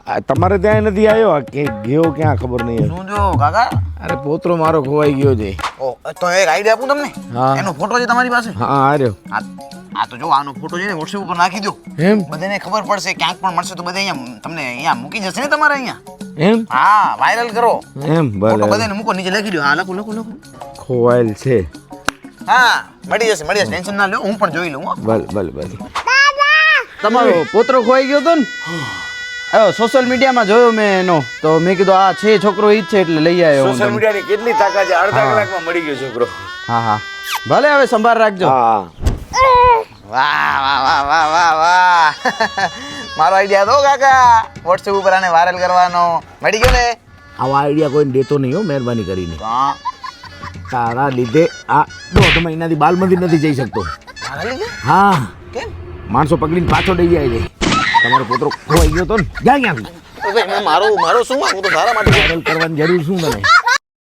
તમારે ત્યાં નથી આવ્યો કે ગયો ક્યાં ખબર નહીં. શું જો કાકા? અરે પોતરો મારો ખોવાઈ ગયો છે. ઓ તો એક આઈડિયા આપું તમને. હા. એનો ફોટો છે તમારી પાસે? હા આર્યો. આ તો જો આનો ફોટો છે ને WhatsApp ઉપર નાખી દો. એમ બધાને ખબર પડશે, ક્યાંક પણ મળશે તો બધા અહીંયા તમને અહીંયા મૂકી જશે ને તમારે અહીંયા. એમ હા, વાયરલ કરો. એમ ફોટો ભલે બધાને મૂકો, નીચે લખી દો. હા, લખો. ખોવાયેલ છે. હા, મળી જશે. ટેન્શન ના લો, હું પણ જોઈ લઉં. હો. ભલે તમારો પોતરો ખોવાઈ ગયો હતો ને? સોશિયલ મીડિયામાં જોયો મેં એનો, તો મેં કીધું આ છે છોકરો ઈ જ છે એટલે લઈ આવ્યો હું સોશિયલ તમને. મીડિયાની કેટલી તાકાત છે, અડધા કલાકમાં મળી ગયો છોકરો. હા ભલે હવે સંભાળ રાખજો. હા વાહ. મારો આઈડિયા દો કાકા. WhatsApp ઉપર આને વાયરલ કરવાનો. મળી ગયો ને? આવા આઈડિયા કોઈને દેતો નહીં હો, મહેરબાની કરીને. હા. તારા લીધે આ 1.5 મહિનાથી બાલમંદિર નથી જઈ શકતો. મારા લીધે? હા, કેમ? માણસો પકડીને પાછો દઈ જાય છે. તમારો પોતરો ખોવાઈ ગયો તો ને, ક્યાંથી તો ભાઈ મારો શું? હું તો તારા માટે વાયરલ કરવાની જરૂર શું મને?